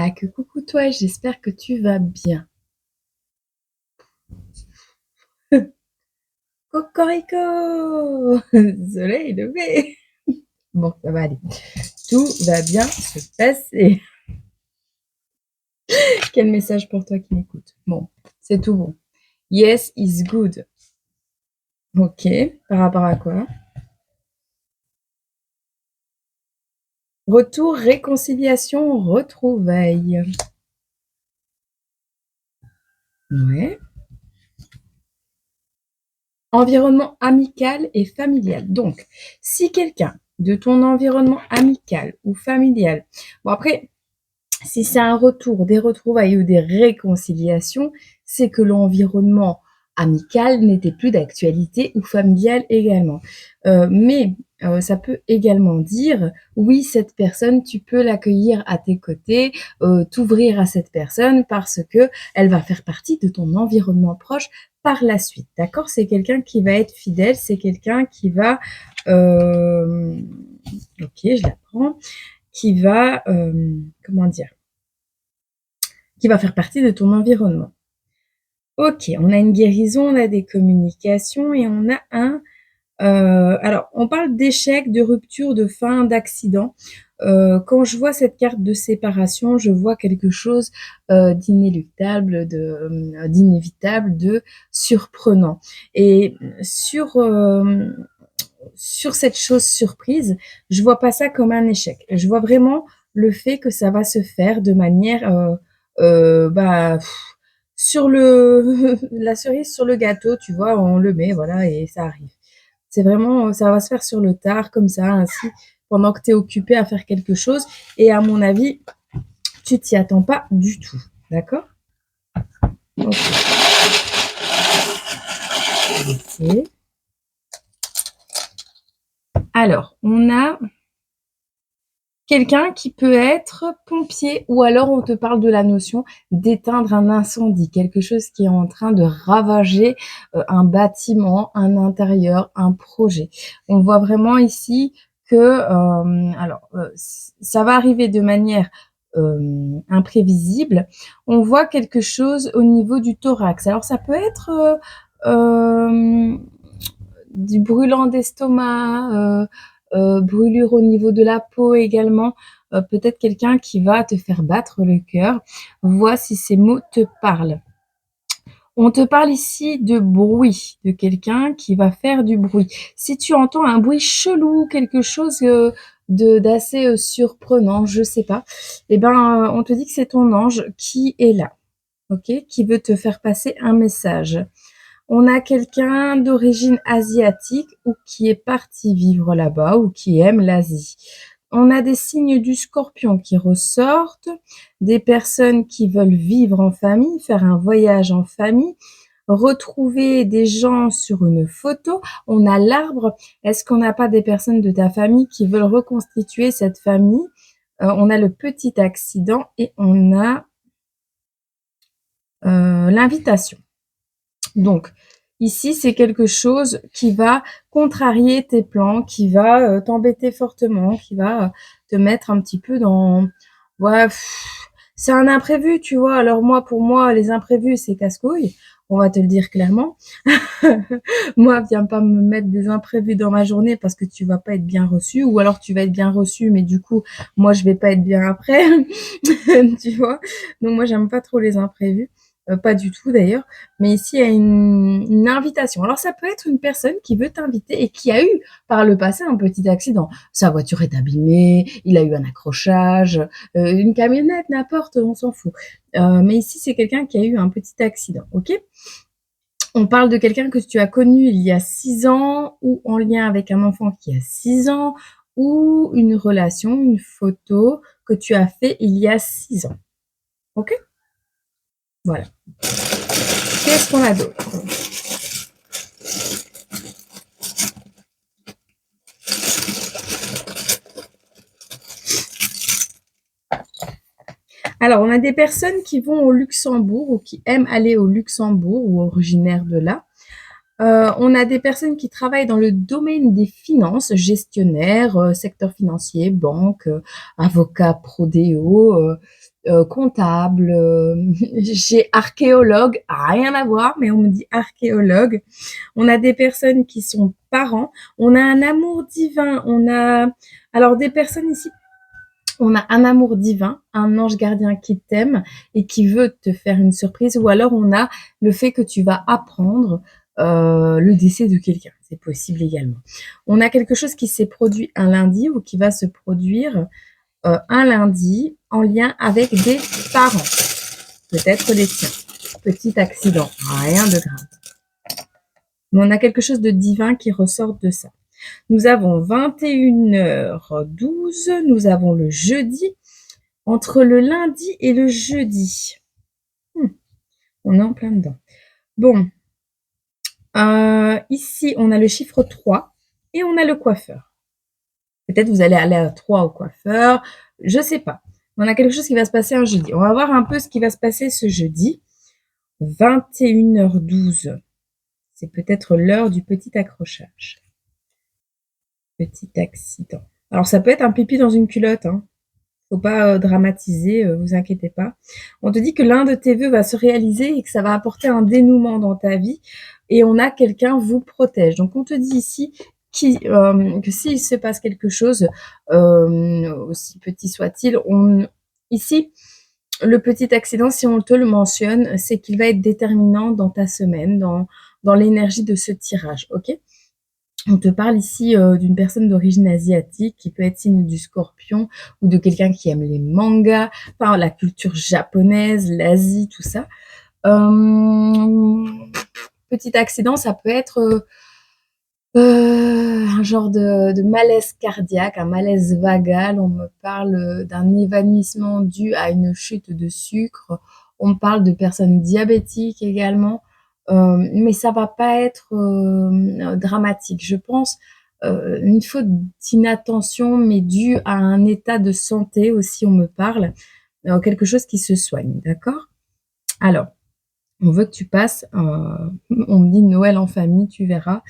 Ah que coucou toi, j'espère que tu vas bien. Cocorico! Soleil levé! Bon, ça va aller. Tout va bien se passer. Quel message pour toi qui m'écoute. Bon, c'est tout bon. Yes is good. Ok, par rapport à quoi? Retour, réconciliation, retrouvailles. Ouais. Environnement amical et familial. Donc, si quelqu'un de ton environnement amical ou familial, bon après, si c'est un retour, des retrouvailles ou des réconciliations, c'est que l'environnement amical n'était plus d'actualité ou familial également. Mais ça peut également dire, oui, cette personne, tu peux l'accueillir à tes côtés, t'ouvrir à cette personne parce que elle va faire partie de ton environnement proche par la suite. D'accord? C'est quelqu'un qui va être fidèle, c'est quelqu'un qui va... euh, ok, je la prends. Qui va... comment dire? Qui va faire partie de ton environnement. Ok, on a une guérison, on a des communications et on a un... alors, on parle d'échec, de rupture, de fin, d'accident. Quand je vois cette carte de séparation, je vois quelque chose d'inéluctable, d'inévitable, de surprenant. Et sur cette chose surprise, je vois pas ça comme un échec. Je vois vraiment le fait que ça va se faire de manière sur le la cerise sur le gâteau, tu vois, on le met, voilà, et ça arrive. C'est vraiment, ça va se faire sur le tard, comme ça, ainsi, pendant que tu es occupé à faire quelque chose. Et à mon avis, tu t'y attends pas du tout. D'accord? Ok. Ok. Alors, on a quelqu'un qui peut être pompier ou alors on te parle de la notion d'éteindre un incendie, quelque chose qui est en train de ravager un bâtiment, un intérieur, un projet. On voit vraiment ici que ça va arriver de manière imprévisible. On voit quelque chose au niveau du thorax. Alors ça peut être du brûlant d'estomac, brûlure au niveau de la peau également, peut-être quelqu'un qui va te faire battre le cœur. Vois si ces mots te parlent. On te parle ici de bruit, de quelqu'un qui va faire du bruit. Si tu entends un bruit chelou, quelque chose d'assez surprenant, je sais pas, eh ben, on te dit que c'est ton ange qui est là, ok, qui veut te faire passer un message. On a quelqu'un d'origine asiatique ou qui est parti vivre là-bas ou qui aime l'Asie. On a des signes du scorpion qui ressortent, des personnes qui veulent vivre en famille, faire un voyage en famille, retrouver des gens sur une photo. On a l'arbre. Est-ce qu'on n'a pas des personnes de ta famille qui veulent reconstituer cette famille? On a le petit accident et on a l'invitation. Donc, ici, c'est quelque chose qui va contrarier tes plans, qui va t'embêter fortement, qui va te mettre un petit peu dans... Ouais, c'est un imprévu, tu vois. Alors moi, pour moi, les imprévus, c'est casse-couille. On va te le dire clairement. Moi, viens pas me mettre des imprévus dans ma journée parce que tu vas pas être bien reçu, ou alors tu vas être bien reçu, mais du coup, moi, je vais pas être bien après, tu vois. Donc moi, j'aime pas trop les imprévus, pas du tout d'ailleurs. Mais ici, il y a une invitation. Alors ça peut être une personne qui veut t'inviter et qui a eu par le passé un petit accident. Sa voiture est abîmée, il a eu un accrochage, une camionnette, n'importe, on s'en fout. Mais ici, c'est quelqu'un qui a eu un petit accident, ok? On parle de quelqu'un que tu as connu il y a 6 ans ou en lien avec un enfant qui a 6 ans ou une relation, une photo que tu as fait il y a 6 ans. Ok? Voilà. Qu'est-ce qu'on a d'autre? Alors, on a des personnes qui vont au Luxembourg ou qui aiment aller au Luxembourg ou originaires de là. On a des personnes qui travaillent dans le domaine des finances, gestionnaires, secteur financier, banque, avocat, prodéo, comptable, j'ai archéologue, rien à voir, mais on me dit archéologue. On a des personnes qui sont parents, on a un amour divin, on a alors des personnes ici, on a un amour divin, un ange gardien qui t'aime et qui veut te faire une surprise, ou alors on a le fait que tu vas apprendre le décès de quelqu'un, c'est possible également. On a quelque chose qui s'est produit un lundi ou qui va se produire un lundi en lien avec des parents, peut-être les tiens. Petit accident, rien de grave. Mais on a quelque chose de divin qui ressort de ça. Nous avons 21h12, nous avons le jeudi, entre le lundi et le jeudi. On est en plein dedans. Bon, ici, on a le chiffre 3 et on a le coiffeur. Peut-être vous allez aller à 3 au coiffeur, je sais pas. On a quelque chose qui va se passer un jeudi. On va voir un peu ce qui va se passer ce jeudi. 21h12. C'est peut-être l'heure du petit accrochage. Petit accident. Alors, ça peut être un pipi dans une culotte, hein. Faut pas dramatiser, vous inquiétez pas. On te dit que l'un de tes vœux va se réaliser et que ça va apporter un dénouement dans ta vie et on a quelqu'un vous protège. Donc on te dit ici que s'il se passe quelque chose, aussi petit soit-il, ici, le petit accident, si on te le mentionne, c'est qu'il va être déterminant dans ta semaine, dans l'énergie de ce tirage, ok? On te parle ici d'une personne d'origine asiatique qui peut être signe du scorpion ou de quelqu'un qui aime les mangas, enfin la culture japonaise, l'Asie, tout ça. Petit accident, ça peut être un genre de malaise cardiaque, un malaise vagal. On me parle d'un évanouissement dû à une chute de sucre. On me parle de personnes diabétiques également. Mais ça va pas être dramatique. Je pense une faute d'inattention, mais due à un état de santé aussi, on me parle. Quelque chose qui se soigne, d'accord? Alors, on veut que tu passes, on me dit Noël en famille, tu verras.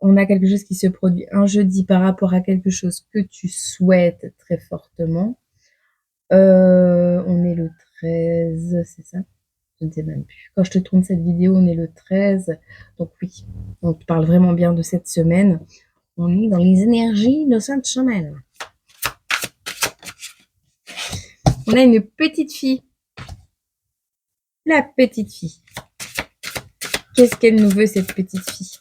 On a quelque chose qui se produit un jeudi par rapport à quelque chose que tu souhaites très fortement. On est le 13, c'est ça? Je ne sais même plus. Quand je te tourne cette vidéo, on est le 13. Donc oui, on te parle vraiment bien de cette semaine. On est dans les énergies de cette semaine. On a une petite fille. La petite fille. Qu'est-ce qu'elle nous veut, cette petite fille?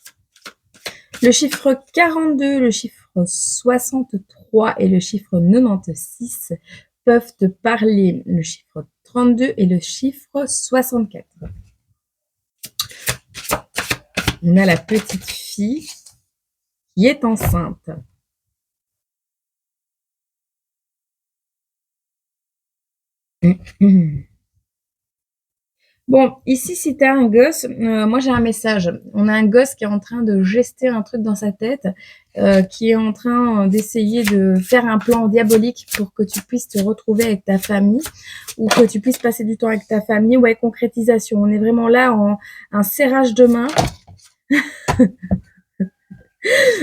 Le chiffre 42, le chiffre 63 et le chiffre 96 peuvent te parler. Le chiffre 32 et le chiffre 64. On a la petite fille qui est enceinte. Bon, ici, si tu as un gosse, moi j'ai un message. On a un gosse qui est en train de gester un truc dans sa tête, qui est en train d'essayer de faire un plan diabolique pour que tu puisses te retrouver avec ta famille ou que tu puisses passer du temps avec ta famille. Ouais, concrétisation. On est vraiment là en un serrage de main.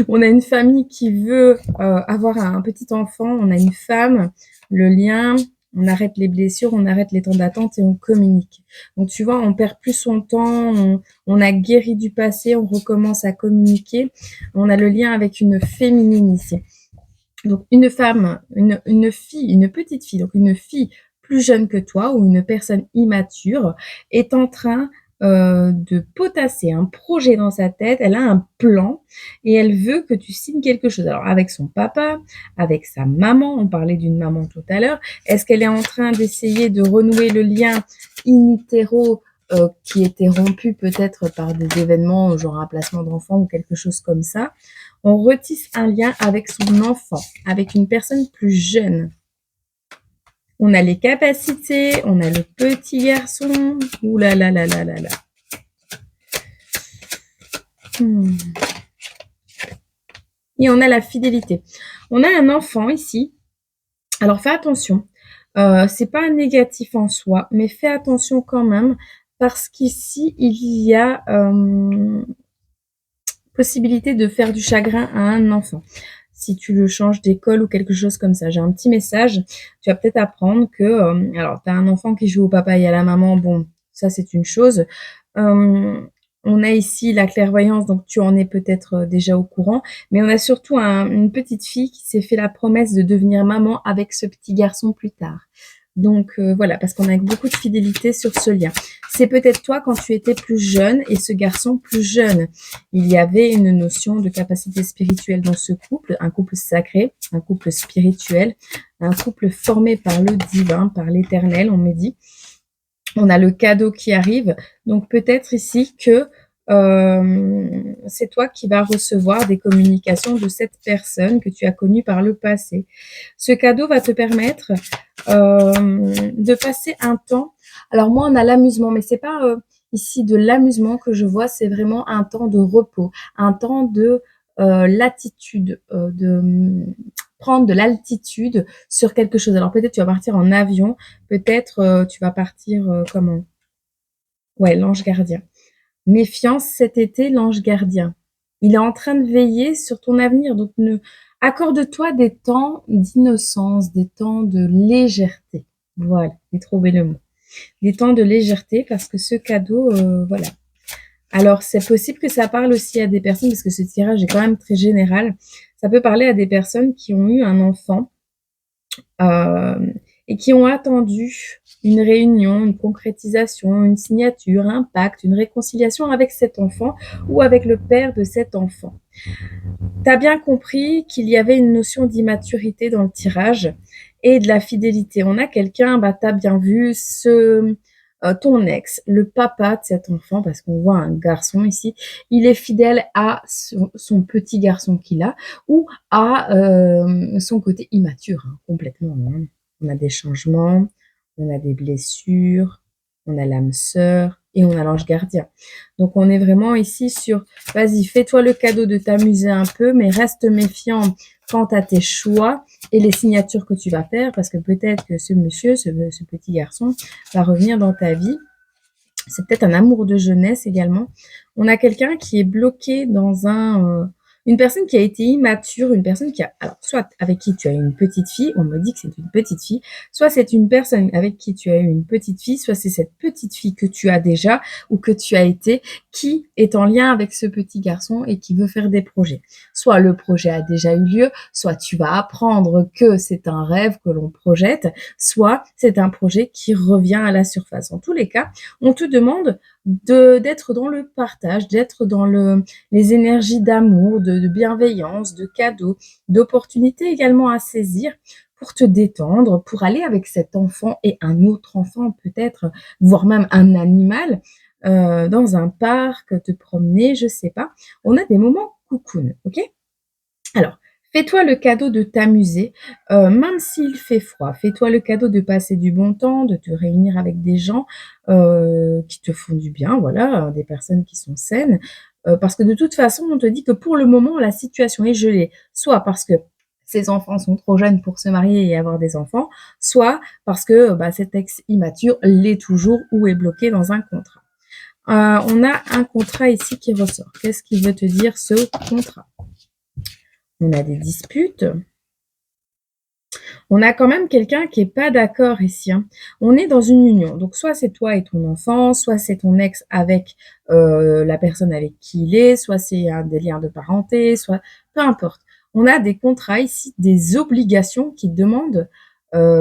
On a une famille qui veut avoir un petit enfant. On a une femme, le lien. On arrête les blessures, on arrête les temps d'attente et on communique. Donc tu vois, on perd plus son temps, on a guéri du passé, on recommence à communiquer. On a le lien avec une féminine ici. Donc une femme, une fille, une petite fille, donc une fille plus jeune que toi ou une personne immature est en train de potasser un projet dans sa tête. Elle a un plan et elle veut que tu signes quelque chose. Alors avec son papa, avec sa maman, on parlait d'une maman tout à l'heure. Est-ce qu'elle est en train d'essayer de renouer le lien in utero qui était rompu peut-être par des événements genre un placement d'enfant ou quelque chose comme ça? On retisse un lien avec son enfant, avec une personne plus jeune. On a les capacités, on a le petit garçon. Ouh là là là là là là. Et on a la fidélité. On a un enfant ici. Alors fais attention. C'est pas un négatif en soi, mais fais attention quand même parce qu'ici il y a possibilité de faire du chagrin à un enfant. Si tu le changes d'école ou quelque chose comme ça. J'ai un petit message. Tu vas peut-être apprendre que, alors, tu as un enfant qui joue au papa et à la maman. Bon, ça, c'est une chose. On a ici la clairvoyance, donc tu en es peut-être déjà au courant. Mais on a surtout une petite fille qui s'est fait la promesse de devenir maman avec ce petit garçon plus tard. Donc voilà, parce qu'on a beaucoup de fidélité sur ce lien. C'est peut-être toi quand tu étais plus jeune et ce garçon plus jeune. Il y avait une notion de capacité spirituelle dans ce couple, un couple sacré, un couple spirituel, un couple formé par le divin, par l'éternel, on me dit. On a le cadeau qui arrive, donc peut-être ici que c'est toi qui vas recevoir des communications de cette personne que tu as connue par le passé. Ce cadeau va te permettre de passer un temps. Alors moi, on a l'amusement, mais c'est pas ici de l'amusement que je vois, c'est vraiment un temps de repos, un temps de latitude, de prendre de l'altitude sur quelque chose. Alors peut-être tu vas partir en avion, peut-être tu vas partir comment? Ouais, l'ange gardien. Méfiance cet été, l'ange gardien. Il est en train de veiller sur ton avenir, donc accorde-toi des temps d'innocence, des temps de légèreté. Voilà, j'ai trouvé le mot. Des temps de légèreté parce que ce cadeau, voilà. Alors, c'est possible que ça parle aussi à des personnes, parce que ce tirage est quand même très général. Ça peut parler à des personnes qui ont eu un enfant et qui ont attendu une réunion, une concrétisation, une signature, un pacte, une réconciliation avec cet enfant ou avec le père de cet enfant. Tu as bien compris qu'il y avait une notion d'immaturité dans le tirage et de la fidélité. On a quelqu'un, tu as bien vu, ton ex, le papa de cet enfant, parce qu'on voit un garçon ici, il est fidèle à son petit garçon qu'il a ou à son côté immature, hein, complètement. Hein. On a des changements, on a des blessures, on a l'âme sœur et on a l'ange gardien. Donc on est vraiment ici sur, vas-y, fais-toi le cadeau de t'amuser un peu, mais reste méfiant quant à tes choix et les signatures que tu vas faire, parce que peut-être que ce monsieur, ce petit garçon, va revenir dans ta vie. C'est peut-être un amour de jeunesse également. On a quelqu'un qui est bloqué dans une personne qui a été immature, une personne qui a, alors, soit avec qui tu as une petite fille, on me dit que c'est une petite fille, soit c'est une personne avec qui tu as eu une petite fille, soit c'est cette petite fille que tu as déjà ou que tu as été, qui est en lien avec ce petit garçon et qui veut faire des projets. Soit le projet a déjà eu lieu, soit tu vas apprendre que c'est un rêve que l'on projette, soit c'est un projet qui revient à la surface. En tous les cas, on te demande d'être dans le partage, d'être dans les énergies d'amour, de bienveillance, de cadeaux, d'opportunités également à saisir pour te détendre, pour aller avec cet enfant et un autre enfant peut-être, voire même un animal, dans un parc, te promener, je sais pas. On a des moments cocoon, ok? Alors, fais-toi le cadeau de t'amuser, même s'il fait froid. Fais-toi le cadeau de passer du bon temps, de te réunir avec des gens qui te font du bien, voilà, des personnes qui sont saines. Parce que de toute façon, on te dit que pour le moment, la situation est gelée. Soit parce que ces enfants sont trop jeunes pour se marier et avoir des enfants, soit parce que cet ex immature l'est toujours ou est bloqué dans un contrat. On a un contrat ici qui ressort. Qu'est-ce qui veut te dire ce contrat? On a des disputes. On a quand même quelqu'un qui n'est pas d'accord ici. Hein. On est dans une union. Donc, soit c'est toi et ton enfant, soit c'est ton ex avec la personne avec qui il est, soit c'est des liens de parenté, soit peu importe. On a des contrats ici, des obligations qui demandent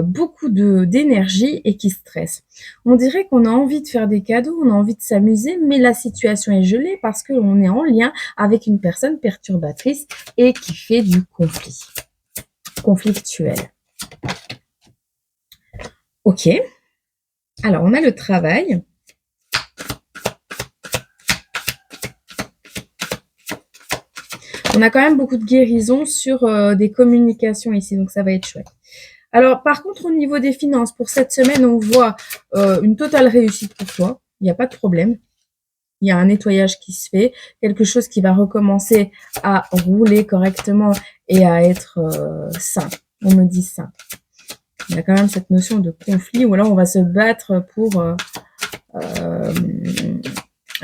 beaucoup d'énergie et qui stressent. On dirait qu'on a envie de faire des cadeaux, on a envie de s'amuser, mais la situation est gelée parce qu'on est en lien avec une personne perturbatrice et qui fait du conflit, conflictuel. Ok. Alors, on a le travail. On a quand même beaucoup de guérison sur des communications ici, donc ça va être chouette. Alors, par contre, au niveau des finances, pour cette semaine, on voit une totale réussite pour toi. Il n'y a pas de problème. Il y a un nettoyage qui se fait, quelque chose qui va recommencer à rouler correctement et à être sain. On me dit sain. Il y a quand même cette notion de conflit où là, on va se battre pour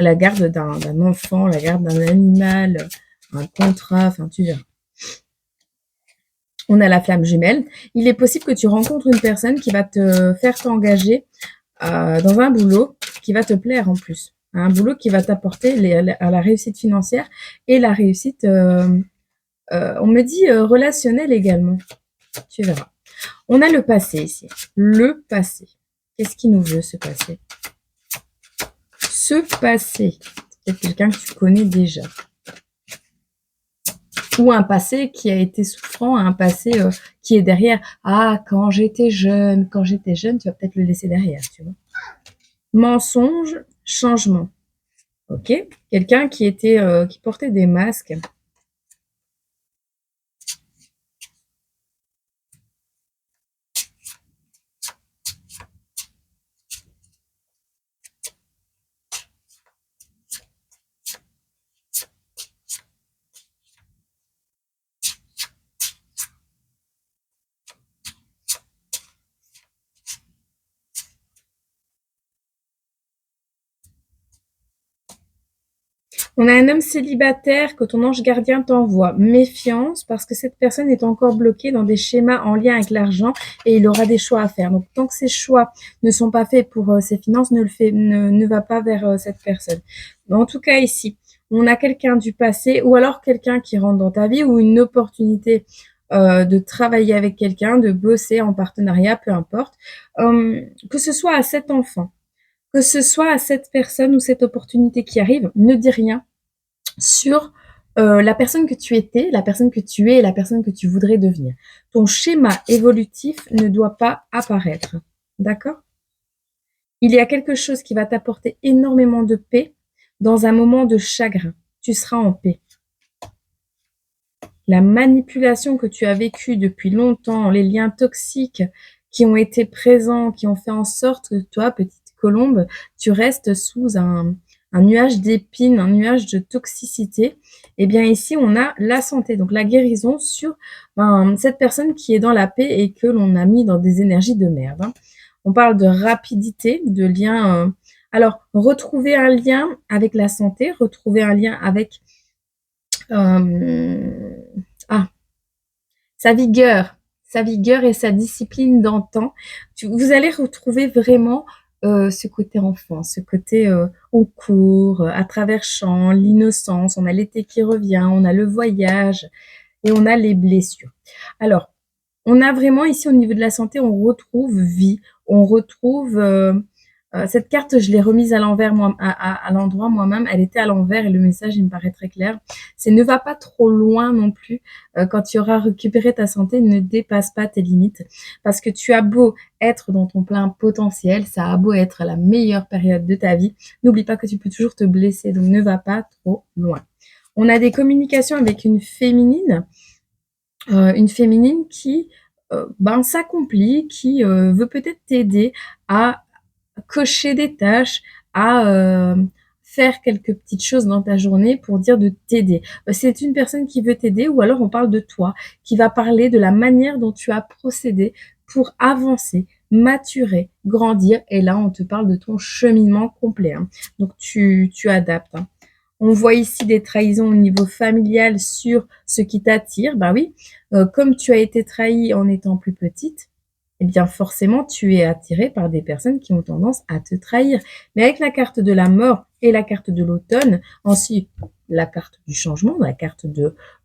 la garde d'un enfant, la garde d'un animal, un contrat, enfin tu verras. On a la flamme jumelle. Il est possible que tu rencontres une personne qui va te faire t'engager dans un boulot qui va te plaire en plus. Un boulot qui va t'apporter la réussite financière et la réussite, on me dit, relationnelle également. Tu verras. On a le passé ici. Le passé. Qu'est-ce qui nous veut ce passé? Ce passé. C'est peut-être quelqu'un que tu connais déjà. Ou un passé qui a été souffrant, un passé qui est derrière. Ah, quand j'étais jeune, tu vas peut-être le laisser derrière, tu vois. Mensonge, changement. Ok, quelqu'un qui portait des masques. On a un homme célibataire que ton ange gardien t'envoie. Méfiance, parce que cette personne est encore bloquée dans des schémas en lien avec l'argent et il aura des choix à faire. Donc, tant que ces choix ne sont pas faits pour ses finances, ne va pas vers cette personne. Mais en tout cas, ici, on a quelqu'un du passé ou alors quelqu'un qui rentre dans ta vie ou une opportunité de travailler avec quelqu'un, de bosser en partenariat, peu importe. Que ce soit à cet enfant, que ce soit à cette personne ou cette opportunité qui arrive, ne dis rien sur la personne que tu étais, la personne que tu es et la personne que tu voudrais devenir. Ton schéma évolutif ne doit pas apparaître. D'accord? Il y a quelque chose qui va t'apporter énormément de paix dans un moment de chagrin. Tu seras en paix. La manipulation que tu as vécue depuis longtemps, les liens toxiques qui ont été présents, qui ont fait en sorte que toi, petite colombe, tu restes sous un nuage d'épines, un nuage de toxicité. Eh bien ici, on a la santé, donc la guérison sur cette personne qui est dans la paix et que l'on a mis dans des énergies de merde. Hein. On parle de rapidité, de lien. Alors, retrouver un lien avec la santé, retrouver un lien avec sa vigueur et sa discipline d'antan. Vous allez retrouver vraiment ce côté enfant, ce côté on court, à travers champs, l'innocence, on a l'été qui revient, on a le voyage et on a les blessures. Alors, on a vraiment ici au niveau de la santé, on retrouve vie, on retrouve cette carte, je l'ai remise à l'envers, à l'endroit moi-même. Elle était à l'envers et le message, il me paraît très clair. C'est ne va pas trop loin non plus. Quand tu auras récupéré ta santé, ne dépasse pas tes limites. Parce que tu as beau être dans ton plein potentiel, ça a beau être la meilleure période de ta vie. N'oublie pas que tu peux toujours te blesser, donc ne va pas trop loin. On a des communications avec une féminine qui s'accomplit, qui veut peut-être t'aider à cocher des tâches, à faire quelques petites choses dans ta journée pour dire de t'aider. C'est une personne qui veut t'aider ou alors on parle de toi, qui va parler de la manière dont tu as procédé pour avancer, maturer, grandir. Et là, on te parle de ton cheminement complet. Hein. Donc, tu adaptes. Hein. On voit ici des trahisons au niveau familial sur ce qui t'attire. Ben oui, comme tu as été trahie en étant plus petite, eh bien forcément, tu es attiré par des personnes qui ont tendance à te trahir. Mais avec la carte de la mort et la carte de l'automne, ensuite la carte du changement, la carte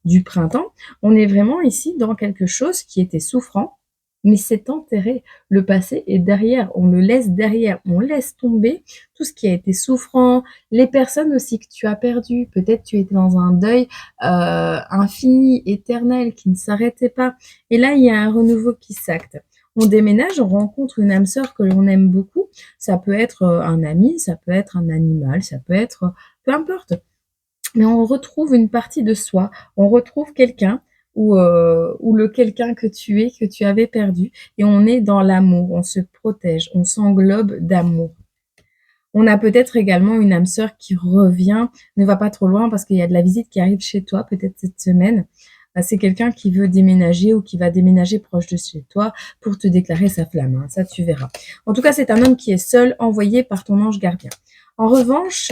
du printemps, on est vraiment ici dans quelque chose qui était souffrant, mais c'est enterré. Le passé est derrière, on le laisse derrière, on laisse tomber tout ce qui a été souffrant, les personnes aussi que tu as perdues. Peut-être tu étais dans un deuil infini, éternel, qui ne s'arrêtait pas. Et là, il y a un renouveau qui s'acte. On déménage, on rencontre une âme sœur que l'on aime beaucoup. Ça peut être un ami, ça peut être un animal, ça peut être peu importe. Mais on retrouve une partie de soi, on retrouve quelqu'un ou le quelqu'un que tu es, que tu avais perdu, et on est dans l'amour, on se protège, on s'englobe d'amour. On a peut-être également une âme sœur qui revient, ne va pas trop loin parce qu'il y a de la visite qui arrive chez toi, peut-être cette semaine. C'est quelqu'un qui veut déménager ou qui va déménager proche de chez toi pour te déclarer sa flamme. Hein, ça, tu verras. En tout cas, c'est un homme qui est seul, envoyé par ton ange gardien. En revanche,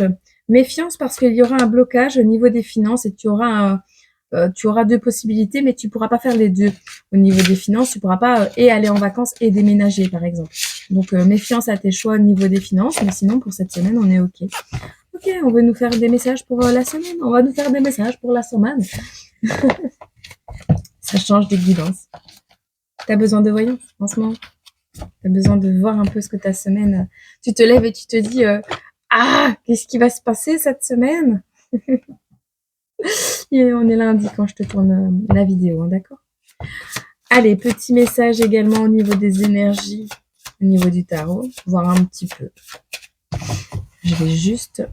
Méfiance parce qu'il y aura un blocage au niveau des finances et tu auras 2 possibilités, mais tu pourras pas faire les 2. Au niveau des finances, tu pourras pas et aller en vacances et déménager, par exemple. Donc, méfiance à tes choix au niveau des finances, mais sinon, pour cette semaine, on est OK. OK, on veut nous faire des messages pour la semaine. On va nous faire des messages pour la semaine. Ça change des guidances. T'as besoin de voyance en ce moment? T'as besoin de voir un peu ce que ta semaine... Tu te lèves et tu te dis ah, qu'est-ce qui va se passer cette semaine? Et on est lundi quand je te tourne la vidéo, hein, d'accord? Allez, petit message également au niveau des énergies, au niveau du tarot, voir un petit peu. Je vais juste...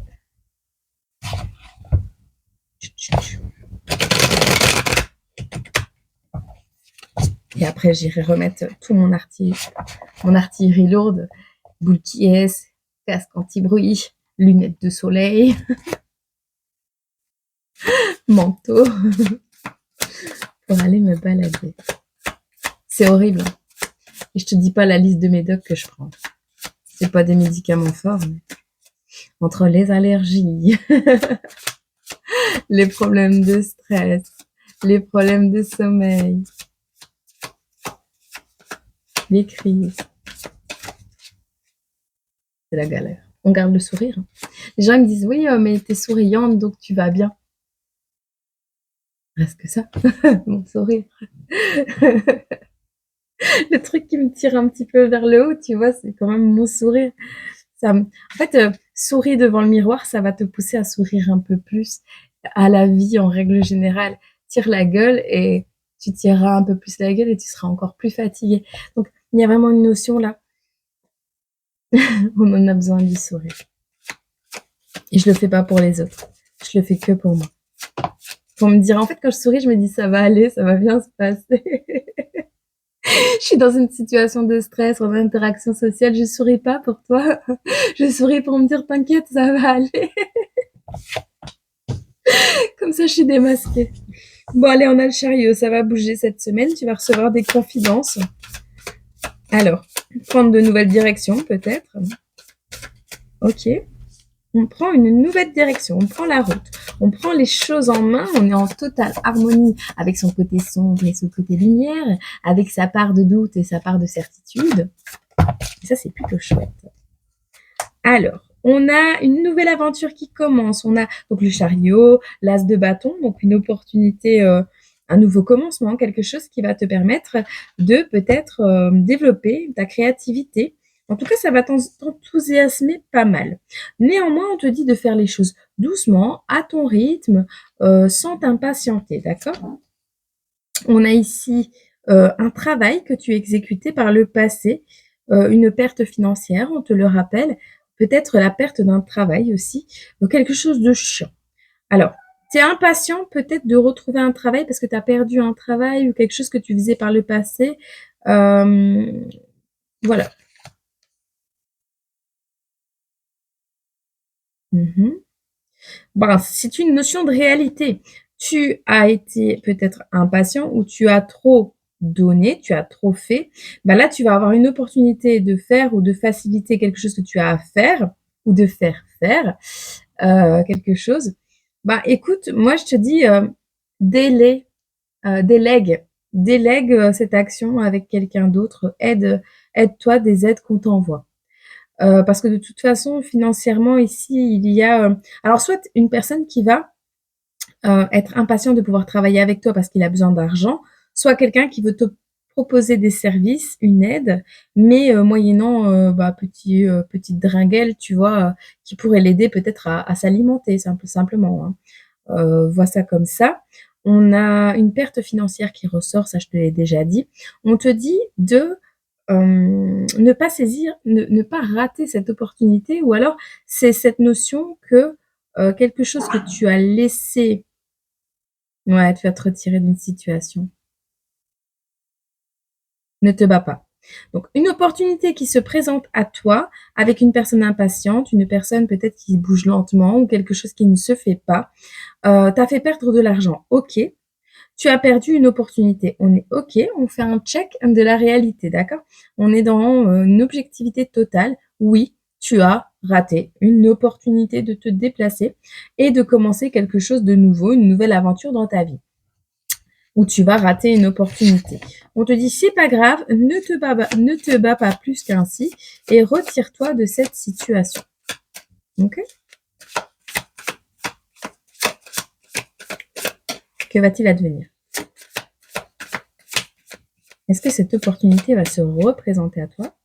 Et après, j'irai remettre tout mon artillerie lourde, boule qui est, casque anti-bruit, lunettes de soleil, manteau, pour aller me balader. C'est horrible. Et je te dis pas la liste de médocs que je prends. C'est pas des médicaments forts, mais entre les allergies, les problèmes de stress, les problèmes de sommeil, les crises. C'est la galère. On garde le sourire. Les gens me disent oui, mais t'es souriante, donc tu vas bien. Reste que ça, mon sourire. Le truc qui me tire un petit peu vers le haut, tu vois, c'est quand même mon sourire. En fait, sourire devant le miroir, ça va te pousser à sourire un peu plus à la vie en règle générale. Tire la gueule et tu tireras un peu plus la gueule et tu seras encore plus fatigué. Donc, il y a vraiment une notion là. On en a besoin du sourire. Et je le fais pas pour les autres. Je le fais que pour moi. Pour me dire, en fait, quand je souris, je me dis, ça va aller, ça va bien se passer. Je suis dans une situation de stress, en interaction sociale, je souris pas pour toi. Je souris pour me dire, t'inquiète, ça va aller. Comme ça, je suis démasquée. Bon, allez, on a le chariot, ça va bouger cette semaine. Tu vas recevoir des confidences. Alors, prendre de nouvelles directions, peut-être. Ok. On prend une nouvelle direction, on prend la route, on prend les choses en main, on est en totale harmonie avec son côté sombre et son côté lumière, avec sa part de doute et sa part de certitude. Et ça, c'est plutôt chouette. Alors, on a une nouvelle aventure qui commence. On a donc le chariot, l'as de bâton, donc une opportunité, un nouveau commencement, quelque chose qui va te permettre de peut-être développer ta créativité. En tout cas, ça va t'enthousiasmer pas mal. Néanmoins, on te dit de faire les choses doucement, à ton rythme, sans t'impatienter, d'accord? On a ici un travail que tu exécutais par le passé, une perte financière, on te le rappelle, peut-être la perte d'un travail aussi, quelque chose de chiant. Alors, tu es impatient peut-être de retrouver un travail parce que tu as perdu un travail ou quelque chose que tu faisais par le passé. Voilà. Ben, c'est une notion de réalité. Tu as été peut-être impatient ou tu as trop donné, tu as trop fait. Ben là, tu vas avoir une opportunité de faire ou de faciliter quelque chose que tu as à faire ou de faire faire quelque chose. Ben, écoute, moi, je te dis, délai, délègue, délègue cette action avec quelqu'un d'autre. Aide-toi des aides qu'on t'envoie. Parce que de toute façon, financièrement, ici, il y a... alors, soit une personne qui va être impatient de pouvoir travailler avec toi parce qu'il a besoin d'argent, soit quelqu'un qui veut te proposer des services, une aide, mais moyennant petite dringuelle, tu vois, qui pourrait l'aider peut-être à s'alimenter, simplement. Hein. Vois ça comme ça. On a une perte financière qui ressort, ça je te l'ai déjà dit. On te dit de ne pas saisir, ne pas rater cette opportunité, ou alors c'est cette notion que quelque chose que tu as laissé, ouais, tu vas te retirer d'une situation. Ne te bats pas. Donc, une opportunité qui se présente à toi avec une personne impatiente, une personne peut-être qui bouge lentement ou quelque chose qui ne se fait pas. T'as fait perdre de l'argent, ok. Tu as perdu une opportunité, on est ok, on fait un check de la réalité, d'accord? On est dans une objectivité totale. Oui, tu as rater une opportunité de te déplacer et de commencer quelque chose de nouveau, une nouvelle aventure dans ta vie, où tu vas rater une opportunité. On te dit, c'est pas grave, ne te bats pas plus qu'ainsi et retire-toi de cette situation. Ok? Que va-t-il advenir? Est-ce que cette opportunité va se représenter à toi?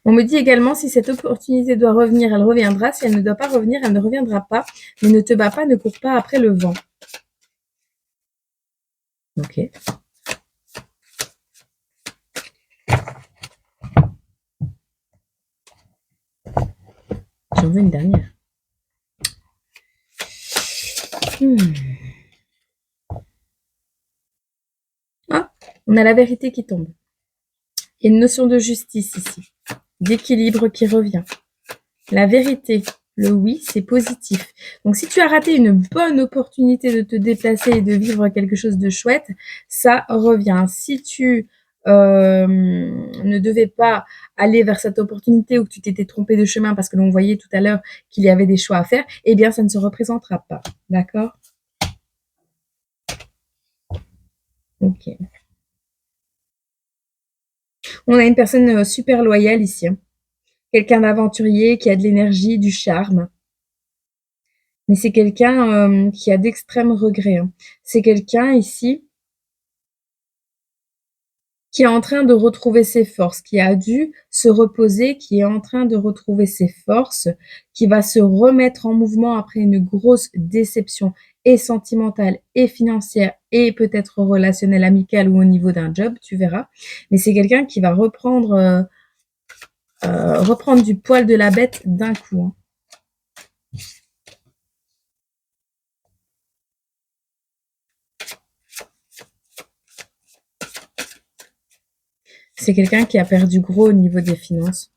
On me dit également, si cette opportunité doit revenir, elle reviendra. Si elle ne doit pas revenir, elle ne reviendra pas. Mais ne te bats pas, ne cours pas après le vent. Ok. J'en veux une dernière. Ah, on a la vérité qui tombe. Il y a une notion de justice ici, d'équilibre qui revient. La vérité, le oui, c'est positif. Donc, si tu as raté une bonne opportunité de te déplacer et de vivre quelque chose de chouette, ça revient. Si tu ne devais pas aller vers cette opportunité ou que tu t'étais trompé de chemin parce que l'on voyait tout à l'heure qu'il y avait des choix à faire, eh bien, ça ne se représentera pas. D'accord? Ok. On a une personne super loyale ici, hein. Quelqu'un d'aventurier qui a de l'énergie, du charme. Mais c'est quelqu'un qui a d'extrêmes regrets, hein. C'est quelqu'un ici qui est en train de retrouver ses forces, qui a dû se reposer, qui est en train de retrouver ses forces, qui va se remettre en mouvement après une grosse déception et sentimentale et financière et peut-être relationnelle, amicale ou au niveau d'un job, tu verras. Mais c'est quelqu'un qui va reprendre du poil de la bête d'un coup, hein. C'est quelqu'un qui a perdu gros au niveau des finances.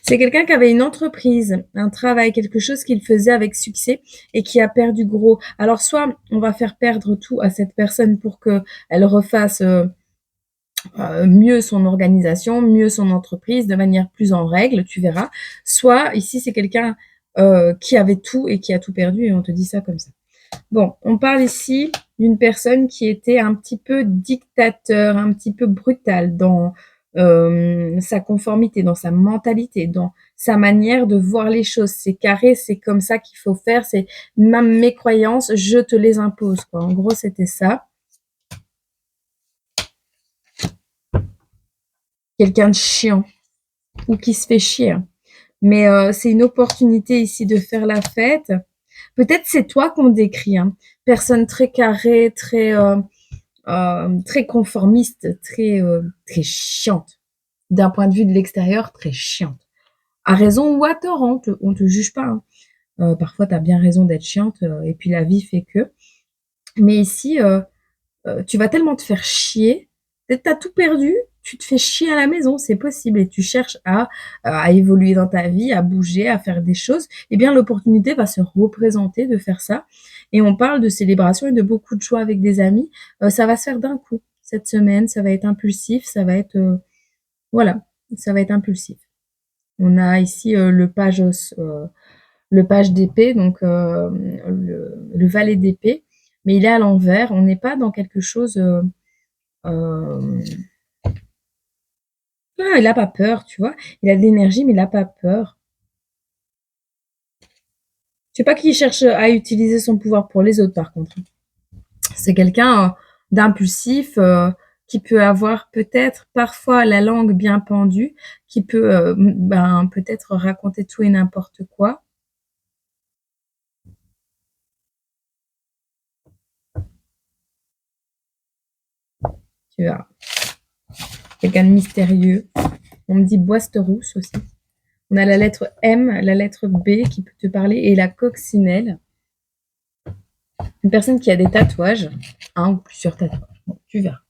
C'est quelqu'un qui avait une entreprise, un travail, quelque chose qu'il faisait avec succès et qui a perdu gros. Alors soit on va faire perdre tout à cette personne pour qu'elle refasse mieux son organisation, mieux son entreprise, de manière plus en règle, tu verras. Soit ici c'est quelqu'un qui avait tout et qui a tout perdu et on te dit ça comme ça. Bon, on parle ici d'une personne qui était un petit peu dictateur, un petit peu brutal dans sa conformité, dans sa mentalité, dans sa manière de voir les choses. C'est carré, c'est comme ça qu'il faut faire, c'est même mes croyances, je te les impose, quoi. En gros, c'était ça. Quelqu'un de chiant ou qui se fait chier. Mais c'est une opportunité ici de faire la fête. Peut-être c'est toi qu'on décrit, hein. Personne très carrée, très conformiste, très chiante. D'un point de vue de l'extérieur, très chiante. À raison ou à tort, hein, on te juge pas, hein. Parfois, tu as bien raison d'être chiante, et puis la vie fait que. Mais ici, tu vas tellement te faire chier, peut-être tu as tout perdu, tu te fais chier à la maison, c'est possible, et tu cherches à évoluer dans ta vie, à bouger, à faire des choses. Eh bien, l'opportunité va se représenter de faire ça. Et on parle de célébration et de beaucoup de choix avec des amis. Ça va se faire d'un coup. Cette semaine, ça va être impulsif, ça va être, voilà, ça va être impulsif. On a ici le page d'épée, donc le valet d'épée, mais il est à l'envers. On n'est pas dans quelque chose. Il n'a pas peur, tu vois. Il a de l'énergie, mais il n'a pas peur. Je sais pas qui cherche à utiliser son pouvoir pour les autres, par contre. C'est quelqu'un d'impulsif qui peut avoir peut-être parfois la langue bien pendue, qui peut peut-être raconter tout et n'importe quoi. Tu vois. Quelqu'un de mystérieux. On me dit boiste rousse aussi. On a la lettre M, la lettre B qui peut te parler et la coccinelle. Une personne qui a des tatouages, un ou plusieurs tatouages. Bon, tu verras.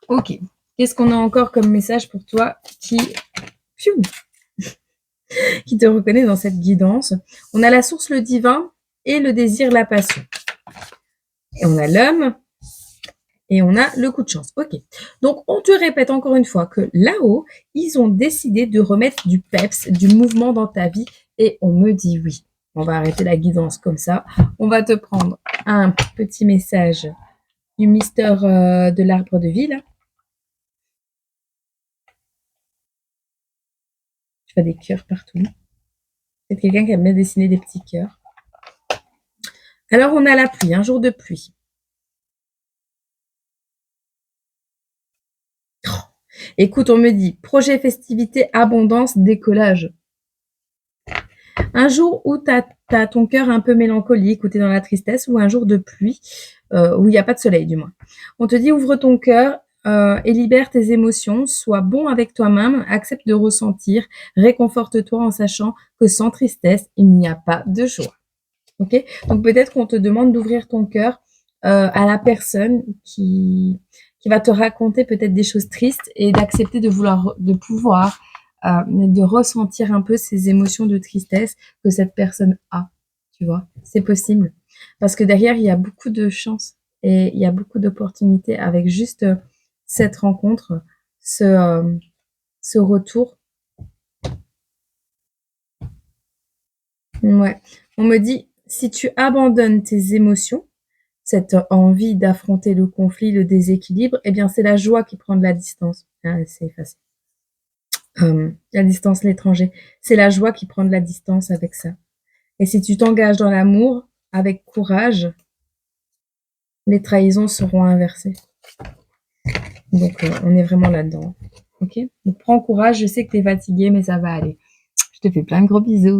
Ok. Qu'est-ce qu'on a encore comme message pour toi qui te reconnaît dans cette guidance? On a la source, le divin, et le désir, la passion. Et on a l'homme, et on a le coup de chance. Ok. Donc, on te répète encore une fois que là-haut, ils ont décidé de remettre du peps, du mouvement dans ta vie, et on me dit oui. On va arrêter la guidance comme ça. On va te prendre un petit message du Mister de l'arbre de vie, là. Je vois des cœurs partout. C'est quelqu'un qui aime bien dessiner des petits cœurs. Alors, on a la pluie, un jour de pluie. Oh. Écoute, on me dit projet, festivité, abondance, décollage. Un jour où tu as ton cœur un peu mélancolique, où tu es dans la tristesse, ou un jour de pluie, où il n'y a pas de soleil du moins. On te dit ouvre ton cœur et libère tes émotions, sois bon avec toi-même, accepte de ressentir, réconforte-toi en sachant que sans tristesse, il n'y a pas de joie. Ok? Donc peut-être qu'on te demande d'ouvrir ton cœur à la personne qui va te raconter peut-être des choses tristes et d'accepter de pouvoir de ressentir un peu ces émotions de tristesse que cette personne a. Tu vois, c'est possible. Parce que derrière, il y a beaucoup de chance et il y a beaucoup d'opportunités avec juste cette rencontre, ce retour. Ouais. On me dit, si tu abandonnes tes émotions, cette envie d'affronter le conflit, le déséquilibre, eh bien, c'est la joie qui prend de la distance. Ah, c'est facile. La distance, l'étranger. C'est la joie qui prend de la distance avec ça. Et si tu t'engages dans l'amour, avec courage, les trahisons seront inversées. Donc, on est vraiment là-dedans. Ok? Donc, prends courage. Je sais que tu es fatigué, mais ça va aller. Je te fais plein de gros bisous.